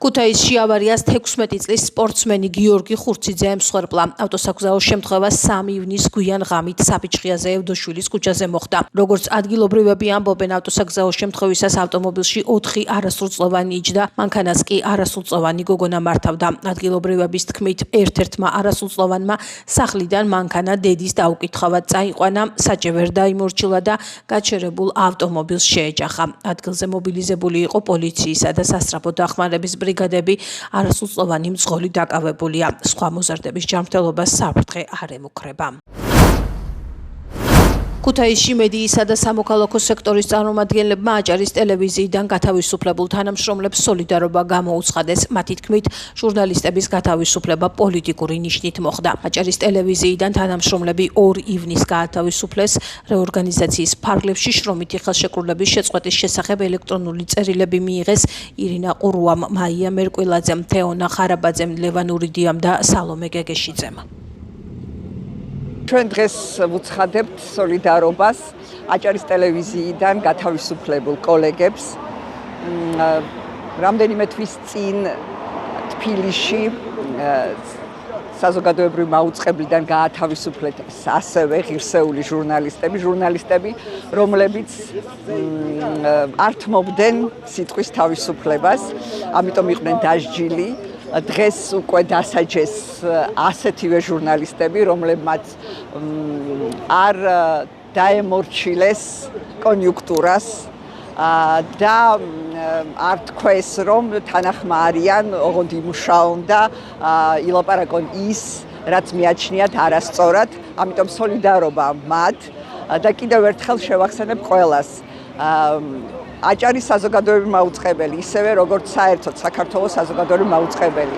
ქუთაისში ავარიას 16 წლის სპორტსმენი გიორგი ხურციძე ემსხვერპლა. ავტოსაგზაო შემთხვევა 3 ივნის გვიან ღამით საფიჩხიაზე ევდოშვილის ქუჩაზე მოხდა. როგორც ადგილობრივები ამბობენ, ავტოსაგზაო შემთხვევისას ავტომობილში 4 არასრულწლოვანი იჯდა, მანქანას კი არასრულწლოვანი გოგონა მართავდა. ადგილობრივების თქმით, ერთ-ერთმა არასრულწლოვანმა სახლიდან მანქანა დედის დაუკითხავად წაიყვანა, საჭე ვერ დაიმორჩილა და გაჩერებულ ავტომობილს შეეჯახა. ადგილზე მობილიზებული იყო პოლიციისა და სასწრაფო დახმარების ბრიგადები, არასრულწლოვანი მძღოლი დაკავებულია. სხვა მოზარდების ჯანმრთელობას საფრთხე არ ემუქრება. ქუთაისში მედიისა და სამოქალაქო სექტორის წარმომადგენლებმა აჭარის ტელევიზიიდან გათავისუფლებულ თანამშრომლებს სოლიდარობა გამოუცხადეს. მათი თქმით, ჟურნალისტების გათავისუფლება პოლიტიკური ნიშნით მოხდა. აჭარის ტელევიზიიდან თანამშრომლები 2 ივნის გაათავისუფლეს. რეორგანიზაციის ფარგლებში შრომითი ხელშეკრულების შეწყვეტის შესახებ ელექტრონული წერილები მიიღეს ირინა ყურუამ, მაია მერკვილაძემ, თეონა ხარაბაძემ, ლევან ურიდიამ და სალომე გეგეშიძემ. ჩვენ დღეს ვუცხადებთ სოლიდარობას აჭარის ტელევიზიიდან გათავისუფლებულ კოლეგებს. რამდენიმე თვის წინ თბილისში საზოგადოებრივი მაუწყებლიდან გაათავისუფლეთ ასევე ღირსეული ჟურნალისტები, რომლებიც არ თმობდნენ სიტყვის თავისუფლებას, ამიტომ იყვნენ დასჯილი. დღეს უკვე დასაჯეს ასეთივე ჟურნალისტები, რომლებმაც არ დაემორჩილეს კონიუნქტურას და არ თქვეს, რომ თანახმა არიან, ოღონდ იმუშაონ და ილაპარაკონ ის, რაც მიაჩნიათ არასწორად, ამიტომ სოლიდარობა მათ და კიდევ ერთხელ შევახსენებ ყველას. აჭარის საზოგადოებრივი მაუწყებელი, ისევე როგორც საერთოდ საქართველოს საზოგადოებრივი მაუწყებელი,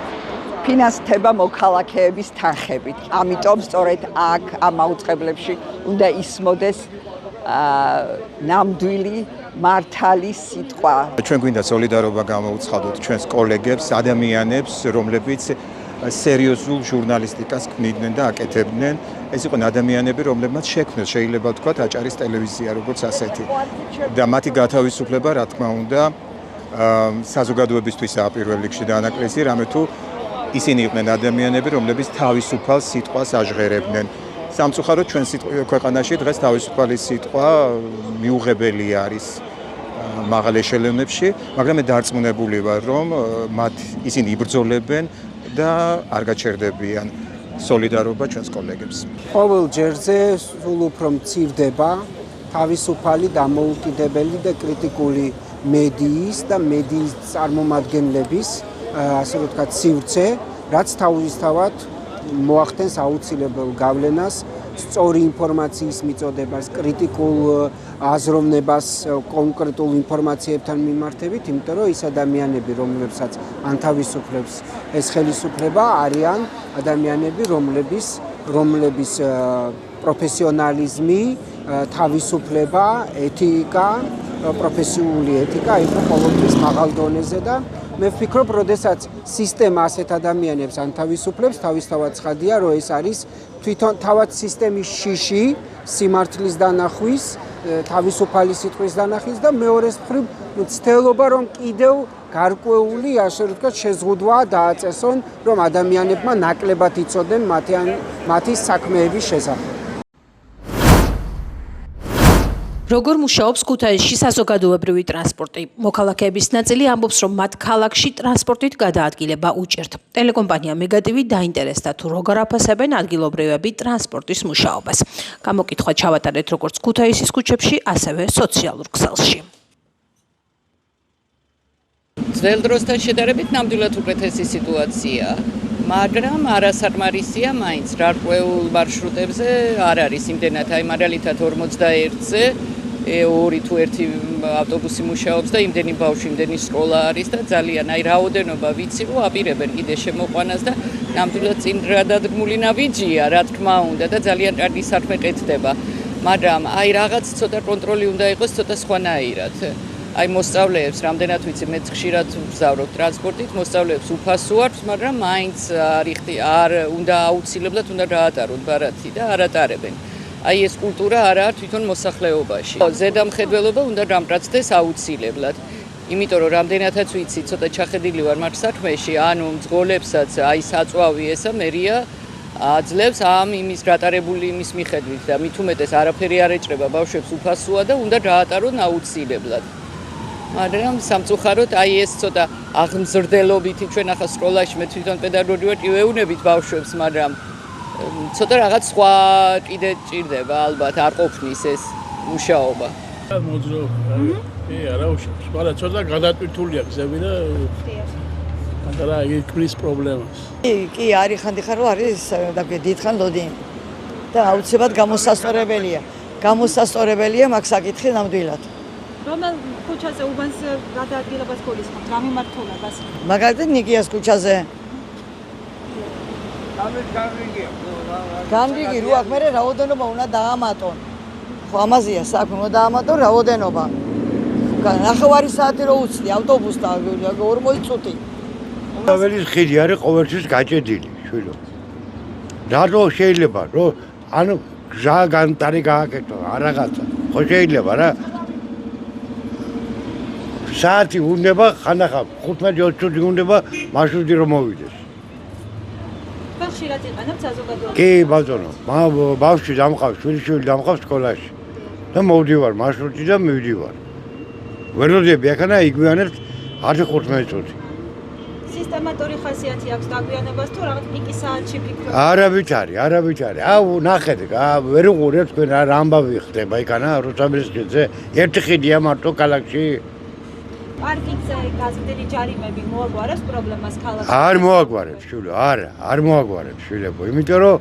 ფინანსდება მოქალაქეების თანხებით. ამიტომ სწორედ აქ ამ მაუწყებლებში უნდა ისმოდეს ნამდვილი მართალი სიტყვა. ჩვენ გვინდა სოლიდარობა გამოუცხადოთ ჩვენს კოლეგებს, ადამიანებს, რომლებიც სერიოზულ ჟურნალისტიკას ქმნიდნენ და აკეთებდნენ. ეს იყვნენ ადამიანები, რომლებმაც შექმნეს, შეიძლება ვთქვათ, აჭარის ტელევიზია როგორც ასეთი. და მათი გათავისუფლება, რა თქმა უნდა, საზოგადოებისთვისაა პირველ რიგში დანაკლისი, რამე თუ ისინი იყვნენ ადამიანები, რომლებიც თავისუფალ სიტყვას აჟღერებდნენ. სამწუხაროდ ჩვენ ქვეყანაში დღეს თავისუფალი სიტყვა მიუღებელი არის მაღალ ეშელონებში, მაგრამ მე დარწმუნებული ვარ, რომ ისინი იბრძოლებენ და არ გაჩერდებიან სოლიდარობა ჩვენს კოლეგებს. ყოველ ჯერზე სულ უფრო მცირდება თავისუფალი, დამოუკიდებელი და კრიტიკული მედიის და მედიის წარმომადგენლების, ასე ვთქვათ, სივრცე, რაც თავისთავად მოახდენს აუცილებელ გავლენას სწორი ინფორმაციის მიწოდებას, კრიტიკულ აზროვნებას კონკრეტულ ინფორმაციებთან მიმართებით, იმიტომ რომ ის ადამიანები, რომლებსაც ანთავისუფლებს ეს ხელისუფლება, არიან ადამიანები, რომლების პროფესიონალიზმი, თავისუფლება, ეთიკა, პროფესიული ეთიკა იყო ყოველთვის მაღალ დონეზე და მე ვფიქრობ, როდესაც სისტემა ასეთ ადამიანებს ანთავისუფლებს, თავისთავად ცხადია, რომ ეს არის თვითონ თავად სისტემის შიში, სიმართლის დანახვის, თავისუფალი სიტყვის დანახვის და მეორეს მხრივ ცდელობა, რომ კიდევ გარკვეული, ასე ვთქვათ, შეზღუდვა დააწესონ, რომ ადამიანებმა ნაკლებად იცოდნენ მათი საქმეების შესახებ. როგორ მუშაობს ქუთაისში საზოგადოებრივი ტრანსპორტი? მოქალაქეების ნაწილი ამბობს, რომ მათ ქალაქში ტრანსპორტით გადაადგილება უჭერთ. ტელეკომპანია მეგატივი დაინტერესდა თუ როგორ აფასებენ ადგილობრივები ტრანსპორტის მუშაობას. გამოკითხვა ჩავატარეთ როგორც ქუთაისის ქუჩებში, ასევე სოციალურ ქსელში. ძველ დროსთან შედარებით ნამდვილად უკეთესი სიტუაცია, მაგრამ არასარმარისია მაინც რარკვეულ მარშრუტებზე არ არის იმდენად, აი მაგალითად 41-ზე 2 თუ 1 ავტობუსი მუშაობს და იმდენი ბავშვი, იმდენი სკოლა არის და ძალიან აი რაოდენობა ვიცი, რომ აპირებენ კიდე შემოყვანას და ნამდვილად წინ რა დადგმული ნავიჯია, რა თქმა უნდა და ძალიან კარგი საქმე ყეთდება, მაგრამ აი რაღაც ცოტა კონტროლი უნდა იყოს ცოტა სხვანაირად. აი მოსწავლეებს, რამდენად ვიცი, მეც ხშირად ვგზავრობ ტრანსპორტით, მოსწავლეებს უფასო აქვს, მაგრამ მაინც არ უნდა აუცილებლად უნდა გაატარონ ბარათი და არ ატარებენ. აი ეს კულტურა არ არის თვითონ მოსახლეობაში. ზედამხედველობა უნდა დამტაცდეს აუცილებლად. იმიტომ რომ რამდენადაც ვიცი, ცოტა ჩახედილი ვარ მაგ საქმეში, ანუ მძღოლებსაც აი საწვავი ესა მერია აძლევს ამ იმის გატარებული იმის მიხედვით და მით უმეტეს არაფერი არ ეჭრება ბავშვებს უფასოა და უნდა გაატარონ აუცილებლად. მაგრამ სამწუხაროდ აი ეს ცოტა აღმზრდელობითი ჩვენ ახლა სკოლაში მე თვითონ პედაგოგი ვარ, ვეუბნებით ბავშვებს, მაგრამ ცოტა რაღაც სხვა კიდე ჭირდება ალბათ არ ყოფნის ეს მუშაობა. მოძრო არა უშავს, მაგრამ ცოტა გადატვირთულია გზები და და იქ პრობლემას. კი, არის ხანდახან რომ არის დიდხან ლოდინი და აუცილებლად გამოსასწორებელია. გამოსასწორებელია მაგ საკითხი ნამდვილად. რომელ ქუჩაზე უბანს გადაადგილებას გულისხმობთ, რა მიმართულებას? მაგალითად ნიკიას ქუჩაზე. გამრიგი რო აქ მე რაოდენობა უნდა დაამატონ. ხო ამაზეა საქმე, უნდა დაამატონ რაოდენობა. ნახევარი საათი რო უცდი ავტობუსთან 40 წუთი. ყოველის ხიდი არის ყოველთვის გაჭედილი, შვილო. რატო შეიძლება, რომ ანუ გზა განტარი გააკეთო, არაღაცა. ხო შეიძლება რა. საათი უნდა ხანახა 15-20 წუთი უნდა მარშრუტი რომ მოვიდეს. ხშირად იყენებთ საზოგადოებას? კი, ბატონო, ბავშვი დამყავს, შვილი დამყავს სკოლაში. და მოვდივარ მარშრუტი და მივდივარ. ვეროდები აქანა იგვიანებთ 10-15 წუთი. სისტემატური ხასიათი აქვს დაგვიანებას თუ რაღაც პიკის საათში ფიქრობთ? არავით არის. აუ ნახეთ, ვერ უყურებთ თქვენ რა ამბავი ხდება იქანა რუსთავის ხიდზე. ერთი ხიდია მარტო ქალაქში. პარკინგზე გაზრდილი ჯარიმები მოაგვარებს პრობლემას ქალაქში? არ მოაგვარებს, შვილო, არ მოაგვარებს, შვილებო, იმიტომ რომ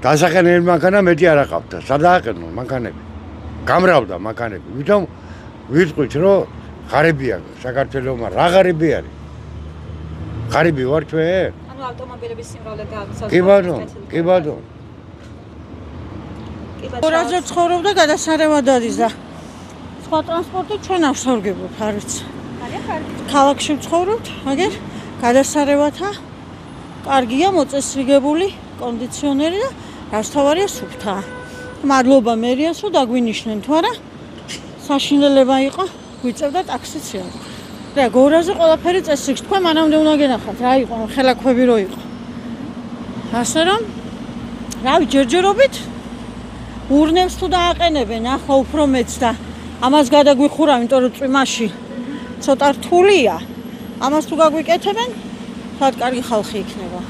დასახენელი მანქანა მეტი არ აყავდა, სადააყენო მანქანები. გამრავდა მანქანები. ვითომ ვიტყვით, რომ ღარიბია საქართველოსმა, რა ღარიბი არის? ღარიბი ვარ ჩვენ? ანუ ავტომობილების სიმრავლე გააქვს. კი ბატონო. ორაზე ცხოვრობ და გადასარევად არის და სხვა ტრანსპორტი ჩვენ არ სორგებობ, არ ვიცი. ქალაქში ვცხოვრობთ, მაგრამ გადასარევათა კარგია, მოწესრიგებული, კონდიციონერი და რასთავარია სუფთა. მადლობა მერიას, რომ დაგვინიშნენ თუ არა. საშინელება იყო, გვიწევდა ტაქსიც რა. და გორაზე ყველაფერი წესრიგს თქვენ მანამდე უნდა გენახათ, რა იყო, ხელაქვები რო იყო. ასე რომ რავი, ჯერჯერობით ურნებს თუ დააყენებენ, ახლა უფრო მეც და ამას გადაგვიხურავ, იმიტომ რომ წვიმაში ცოტა რთულია. ამას თუ გაგვიკეთებენ, თად კარგი ხალხი იქნება.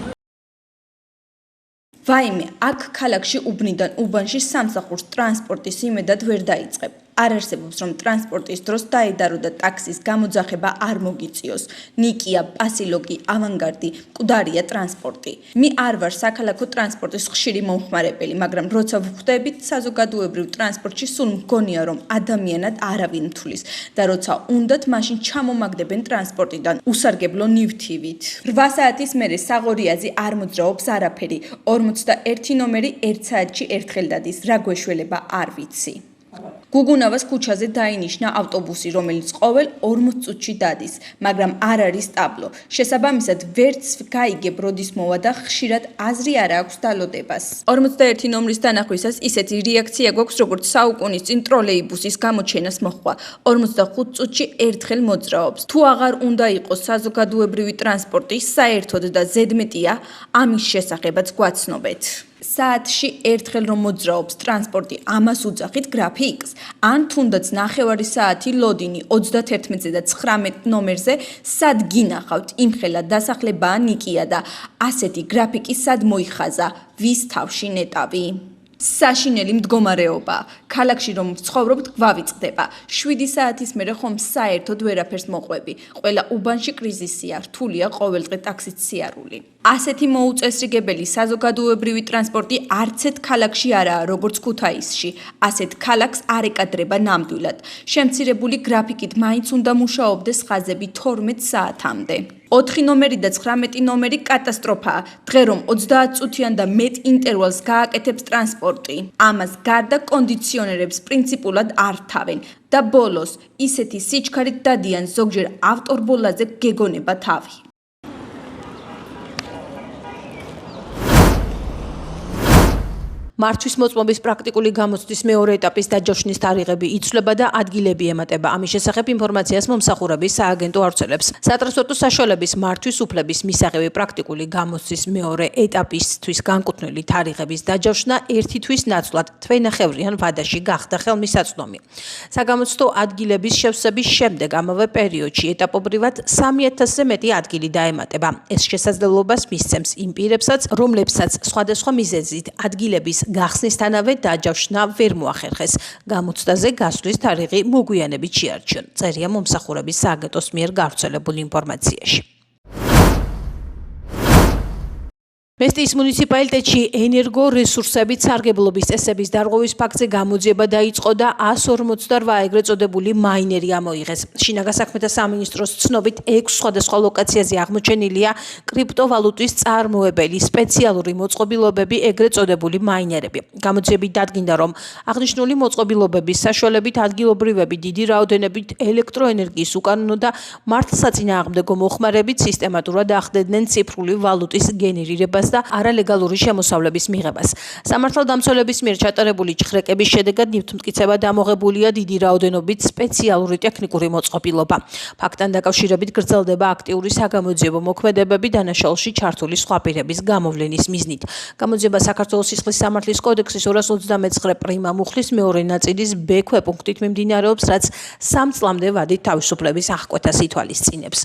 ვაიმე, აქ ქალაქში უბნიდან უბანში სამსახურს ტრანსპორტის იმედად ვერ დაიწყებ. არ არსებობს, რომ ტრანსპორტის დროს დაედარო და ტაქსის გამოძახება არ მოგიწიოს. ნიკია, პასილოკი, ავანგარდი, მკვდარია ტრანსპორტი. მე არ ვარ საქალაქო ტრანსპორტის ხშირი მომხმარებელი, მაგრამ როცა ვხვდებით საზოგადოებრივ ტრანსპორტში სულ მგონია, რომ ადამიანად არავინ მთulis და როცა უნდათ, მაშინ ჩამომაგდებენ ტრანსპორტიდან უსარგებლო ნივთივით. 8 საათის მერე საღორიაზი არ მოძრაობს არაფერი. 41 ნომერი 1 საათში ერთხელ დადის, რა გვეშველება არ ვიცი. გუგუნავას ქუჩაზე დაინიშნა ავტობუსი, რომელიც ყოველ 40 წუთში დადის, მაგრამ არ არის ტაბლო. შესაბამისად, ვერც გაიგებ როდის მოვა და ხშირად აზრი არ აქვს დალოდებას. 41 ნომრის დანახვისას ისეთი რეაქცია გვაქვს, როგორც საუკუნის წინ ტროლეიბუსის გამოჩენას მოხდა. 45 წუთში ერთხელ მოძრაობს. თუ აღარ უნდა იყოს საზოგადოებრივი ტრანსპორტი, საერთოდ და ზედმეტია, ამის შესახებაც გვაცნობეთ. საათში ერთხელ რომ მოძრაობს ტრანსპორტი, ამას უძახით გრაფიკს. ან თუნდაც ნახევარი საათი ლოდინი 31-ზე და 19 ნომერზე სად გინახავთ, იმხელა დასახლებაა ნიკია და ასეთი გრაფიკი სად მოიხაზა, ვის თავში ნეტავი. საშინელი მდგომარეობა. ქალაქში რომ ვცხოვრობთ, გვავიწყდება. 7 საათის მერე ხომ საერთოდ ვერაფერს მოყვები. ყველა უბანში კრიზისია, რთულია ყოველდღე ტაქსის სიარული. ასეთი მოუწესრიგებელი საზოგადოებრივი ტრანსპორტი არცეთ ქალაქში არაა, როგორც ქუთაისში. ასეთ ქალაქს არ ეკადრება ნამდვილად. შემცირებული გრაფიკით მაინც უნდა მუშაობდეს ხაზები 12 საათამდე. 4 ნომერი და 19 ნომერი კატასტროფაა. დღე რომ 30 წუთიან და მეტ ინტერვალს გააკეთებს ტრანსპორტი. ამას გარდა კონდიციონერებს პრინციპულად არ თავენ და ბოლოს ისეთი სიჩქარით დადიან ზოგჯერ ავტორბოლაზე გეგონება თავი. მართვის მოწმობის პრაქტიკული გამოცდის მეორე ეტაპის დაჯავშნის თარიღები იცვლება და ადგილები ემატება. ამის შესახებ ინფორმაციას მომსახურების სააგენტო ავრცელებს. სატრანსპორტო საშუალების მართვის უფლების მისაღები პრაქტიკული გამოცდის მეორე ეტაპისთვის განკუთვნილი თარიღების დაჯავშნა ერთი თვის ნაცვლად თვენახევრიან ვადაში გახდა ხელმისაწვდომი. საგამოცდო ადგილების შევსების შემდეგ ამავე პერიოდში ეტაპობრივად 3000-ზე მეტი ადგილი დაემატება. ეს შესაძლებლობას მისცემს იმ პირებსაც, რომლებსაც სხვადასხვა მიზეზით ადგილების გახსნისთანავე დაჯავშნა ვერ მოახერხეს. გამოცდაზე გასვლის თარიღი მოგვიანებით შეარჩიონ. წერია მომსახურების სააგენტოს მიერ გავრცელებულ ინფორმაციაში. მესტიის მუნიციპალიტეტში ენერგორესურსებით სარგებლობის წესების დარღვევის ფაქტზე გამოძიება დაიწყო და 148 ეგრეთ წოდებული მაინერი ამოიღეს. შინაგან საქმეთა სამინისტროს ცნობით 6 სხვადასხვა ლოკაციაზე აღმოჩენილია კრიპტოვალუტის წარმოებელი სპეციალური მოწყობილობები ეგრეთ წოდებული მაინერები. გამოძიებით დადგინდა, რომ აღნიშნული მოწყობილობების საშუალებით ადგილობრივები დიდი რაოდენობით ელექტროენერგიის უკანონო და მართლსაწინააღმდეგო მოხმარებით სისტემატურად ახდენდნენ ციფრული ვალუტის გენერირებას და არალეგალური შემოსავლების მიღებას. სამართალდამცველების მიერ ჩატარებული ჭხრეკების შედეგად ნივთმტკიცება დამოღებულია დიდი რაოდენობით სპეციალური ტექნიკური მოწყობილობა. ფაქტთან დაკავშირებით გრძელდება აქტიური საგამოძიებო მოქმედებები დანაშაულში ჩართული სხვა პირების გამოვლენის მიზნით. გამოძიება საქართველოს სისხლის სამართლის კოდექსის 239 პრიმა მუხლის მეორე ნაწილის B ქვეპუნქტით მიმდინარეობს, რაც 3 წლამდე ვადით თავისუფლების აღკვეთას ითვალისწინებს.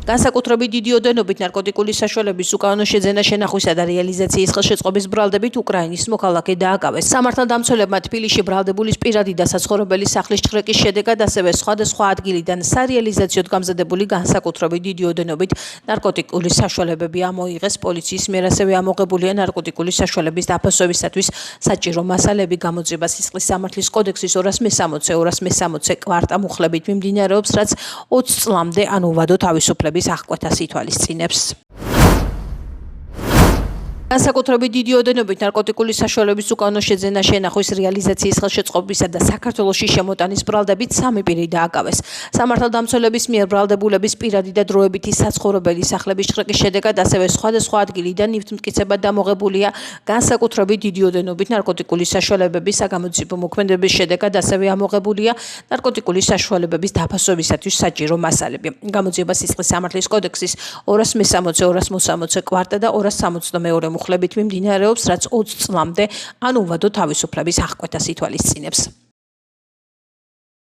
განსაკუთრებით დიდი ოდენობით ნარკოტიკული საშუალების უკანონო შეძენა, შენახვისა და რეალიზაციის ხელშეწყობის ბრალდებით უკრაინის მოქალაქე დააკავეს. სამართალდამცველებმა თბილისში ბრალდებულის პირადი და საცხოვრებელი სახლის ჭხრეკის შედეგად ასევე სხვადასხვა ადგილიდან სარეალიზაციოდ გამზადებული განსაკუთრებით დიდი ოდენობით ნარკოტიკული საშუალებები ამოიღეს. პოლიციის მიერ ასევე ამოღებულია ნარკოტიკული საშუალების დაფასვებისათვის საჭირო მასალები. გამოძიება სისხლის სამართლის კოდექსის 260 კვარტა მუხლებით მიმდინარეობს, რაც 20 წლამდე ანუვადო თავისუფლების აღკვეთას ითვალისწინებს. განსაკუთრებით დიდი ოდენობით ნარკოტიკული საშუალების უკანონო შეძენა, შენახვის, რეალიზაციის ხელშეწყობისა და საქართველოში შემოტანის ბრალდებით 3 პირი დააკავეს. სამართალდამცველების მიერ ბრალდებულების პირადი და დროებითი საცხოვრებელი სახლების ჭხრეკის შედეგად ასევე სხვადასხვა ადგილიდან ნივთმტკიცება დამოღებულია განსაკუთრებით დიდი ოდენობით ნარკოტიკული საშუალებების საგამოძიებო მოქმედების შედეგად ასევე ამოღებულია ნარკოტიკული საშუალებების დაფასვებისათვის საჭირო მასალები. გამოძიება სისხლის სამართლის კოდექსის 260 კვარტა და 262 მუხლებით მიმდინარეობს, რაც 20 წლამდე ანუვადო თავისუფლების აღკვეთას ითვალისწინებს.